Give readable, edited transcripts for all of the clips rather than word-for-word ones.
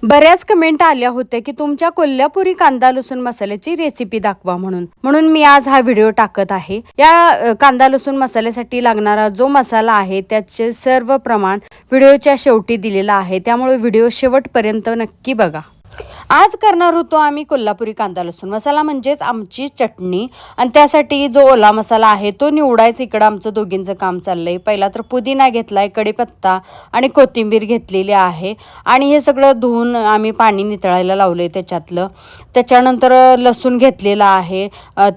बऱ्याच कमेंट आल्या होत्या की तुमच्या कोल्हापुरी कांदा लसूण मसाल्याची रेसिपी दाखवा म्हणून मी आज हा व्हिडिओ टाकत आहे। या कांदा लसूण मसाल्यासाठी लागणारा जो मसाला आहे त्याचे सर्व प्रमाण व्हिडिओच्या शेवटी दिलेला आहे, त्यामुळे व्हिडिओ शेवटपर्यंत नक्की बघा। आज करणार होतो आम्ही कोल्हापुरी कांदा लसूण मसाला, म्हणजेच आमची चटणी। आणि त्यासाठी जो ओला मसाला आहे तो निवडायचा इकडं आमचं दोघींचं काम चाललंय। पहिला तर पुदिना घेतलाय, कढीपत्ता आणि कोथिंबीर घेतलेली आहे आणि हे सगळं धुवून आम्ही पाणी नितळायला लावलंय त्याच्यातलं। त्याच्यानंतर लसूण घेतलेला आहे,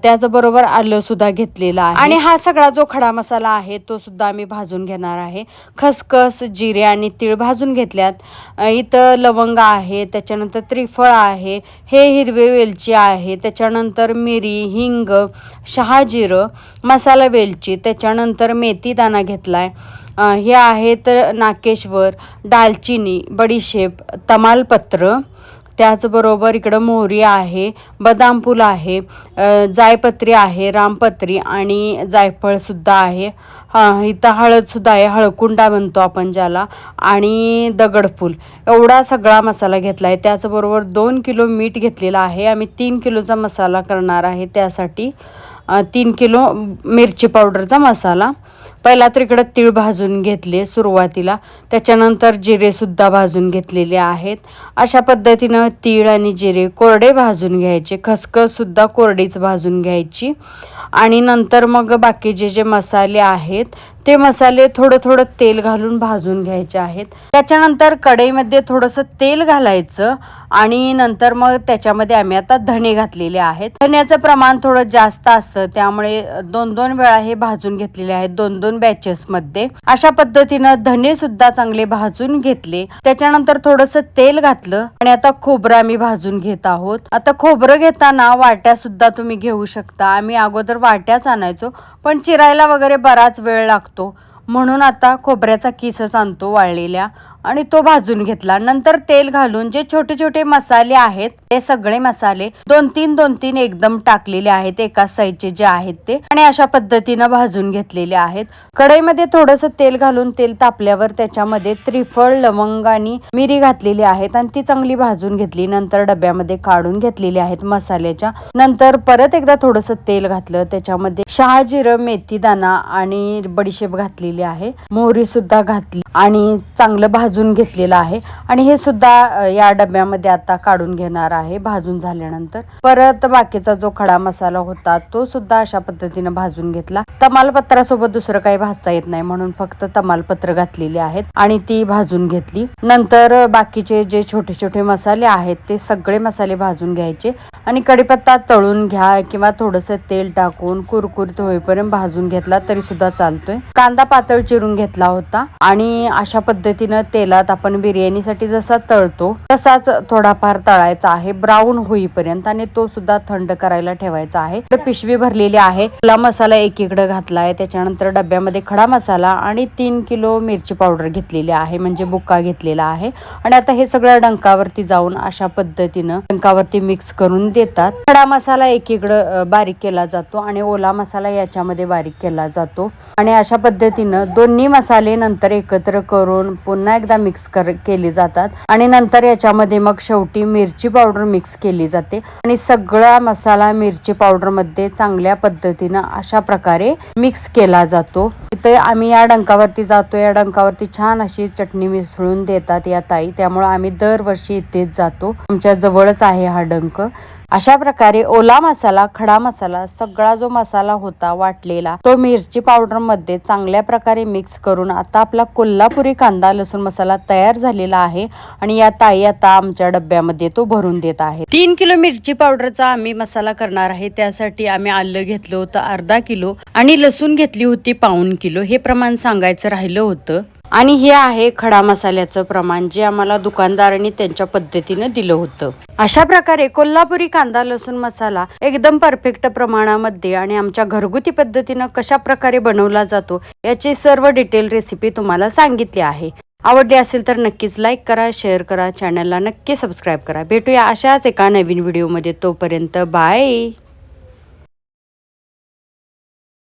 त्याचबरोबर आलं सुद्धा घेतलेलं आहे आणि हा सगळा जो खडा मसाला आहे तो सुद्धा आम्ही भाजून घेणार आहे। खसखस, जिरे आणि तीळ भाजून घेतल्यात। इथं लवंग आहे, त्याच्यानंतर त्रिफळ आहे, हे हिरवे वेलची आहे, त्याच्यानंतर मिरी, हिंग, शहाजिरं, मसाला वेलची, त्याच्यानंतर मेथी दाणा घेतलाय। हे आहे तर नाकेश्वर, दालचिनी, बडीशेप, तमालपत्र, त्याचबरोबर इकडं मोहरी आहे, बदाम फूल आहे, जायपत्री आहे, रामपत्री आणि जायफळ सुद्धा आहे। इथं हळद सुद्धा आहे, हळकुंडा म्हणतो आपण ज्याला, आणि दगडफूल। एवढा सगळा मसाला घेतला आहे। त्याचबरोबर 2 किलो मीठ घेतलेला आहे। आम्ही 3 किलोचा मसाला करणार आहे, त्यासाठी 3 किलो मिरची पावडरचा मसाला। पहिला तर इकडं तीळ भाजून घेतले सुरुवातीला, त्याच्यानंतर जिरे सुद्धा भाजून घेतलेले आहेत। अशा पद्धतीनं तीळ आणि जिरे कोरडे भाजून घ्यायचे, खसखस सुद्धा कोरडीच भाजून घ्यायची। आणि नंतर मग बाकीचे जे मसाले आहेत ते मसाले थोडं थोडं तेल घालून भाजून घ्यायचे आहेत। त्याच्यानंतर कढईमध्ये थोडंसं तेल घालायचं आणि नंतर मग त्याच्यामध्ये आम्ही आता धणे घातलेले आहेत। धण्याचं प्रमाण थोडं जास्त असतं, त्यामुळे 2-2 वेळा हे भाजून घेतलेले आहेत, 2-2 बॅचेसमध्ये। अशा पद्धतीनं धणे सुद्धा चांगले भाजून घेतले। त्याच्यानंतर थोडंसं तेल घातलं आणि आता खोबरं आम्ही भाजून घेत आहोत। आता खोबरं घेताना वाट्या सुद्धा तुम्ही घेऊ शकता। आम्ही अगोदर वाट्याच आणायचो, पण चिरायला वगैरे बराच वेळ लागतो, म्हणून आता खोबऱ्याचा किसच आणतो वाळलेल्या आणि तो भाजून घेतला। नंतर तेल घालून जे छोटे छोटे मसाले आहेत ते सगळे मसाले 2-3 एकदम टाकलेले आहेत, एकाच साईजचे जे आहेत ते, आणि अशा पद्धतीनं भाजून घेतलेले आहेत। कढईमध्ये थोडंसं तेल घालून तेल तापल्यावर त्याच्यामध्ये त्रिफळ, लवंग आणि मिरी घातलेली आहेत आणि ती चांगली भाजून घेतली। नंतर डब्यामध्ये काढून घेतलेली आहेत मसाल्याच्या। नंतर परत एकदा थोडंसं तेल घातलं, त्याच्यामध्ये शहाजिरं, मेथी दाणा आणि बडीशेप घातलेली आहे, मोहरी सुद्धा घातली आणि चांगलं भाजून घेतलेलं आहे। आणि हे सुद्धा या डब्यामध्ये आता काढून घेणार आहे भाजून झाल्यानंतर। परत बाकीचा जो खडा मसाला होता तो सुद्धा अशा पद्धतीने भाजून घेतला। तमालपत्रासोबत दुसरं काही भाजता येत नाही, म्हणून फक्त तमालपत्र घातलेली आहेत आणि ती भाजून घेतली। नंतर बाकीचे जे छोटे छोटे मसाले आहेत ते सगळे मसाले भाजून घ्यायचे आणि कढीपत्ता तळून घ्या किंवा थोडंसं तेल टाकून कुरकुरीत होईपर्यंत भाजून घेतला तरी सुद्धा चालतोय। कांदा पातळ चिरून घेतला होता आणि अशा पद्धतीनं तेलात आपण बिर्याणीसाठी जसा तळतो तसाच थोडाफार तळायचा आहे, ब्राऊन होईपर्यंत, आणि तो सुद्धा थंड करायला ठेवायचा आहे। पिशवी भरलेली आहे, ओला मसाला एकीकडे घातलाय, त्याच्यानंतर डब्यामध्ये खडा मसाला आणि 3 किलो मिरची पावडर घेतलेली आहे, म्हणजे बुक्का घेतलेला आहे। आणि आता हे सगळं डंकावरती जाऊन अशा पद्धतीनं डंकावरती मिक्स करून देतात। खडा मसाला एकीकडे बारीक केला जातो आणि ओला मसाला याच्यामध्ये बारीक केला जातो आणि अशा पद्धतीनं दोन्ही मसाले नंतर एकत्र करून पुन्हा एकदा मिक्स केले जातात आणि नंतर याच्यामध्ये मग शेवटी मिरची पावडर मिक्स केली जाते आणि सगळा मसाला मिरची पावडर मध्ये चांगल्या पद्धतीनं अशा प्रकारे मिक्स केला जातो। इथे आम्ही या डंकावरती जातो, या डंकावरती छान अशी चटणी मिसळून देतात या ताई, त्यामुळे आम्ही दरवर्षी इथेच जातो, आमच्या जवळच आहे हा डंक। अशा प्रकारे ओला मसाला, खडा मसाला, सगळा जो मसाला होता वाटलेला तो मिरची पावडर मध्ये चांगल्या प्रकारे मिक्स करून आता आपला कोल्हापुरी कांदा लसूण मसाला तयार झालेला आहे आणि या ताई आता आमच्या डब्यामध्ये तो भरून देत आहे। 3 किलो मिरची पावडरचा आम्ही मसाला करणार आहे, त्यासाठी आम्ही आलं घेतलं होतं अर्धा किलो आणि लसूण घेतली होती 1/4 किलो, हे प्रमाण सांगायचं राहिलं होतं। आणि हे आहे खडा मसाल्याचं प्रमाण, जे आम्हाला दुकानदारांनी त्यांच्या पद्धतीने दिलं होतं। अशा प्रकारे कोल्हापुरी कांदा लसूण मसाला एकदम परफेक्ट प्रमाणामध्ये आणि आमच्या घरगुती पद्धतीनं कशा प्रकारे बनवला जातो याची सर्व डिटेल रेसिपी तुम्हाला सांगितली आहे। आवडली असेल तर नक्कीच लाईक करा, शेअर करा, चॅनलला नक्की सबस्क्राईब करा। भेटूया अशाच एका नवीन व्हिडिओमध्ये, तोपर्यंत बाय।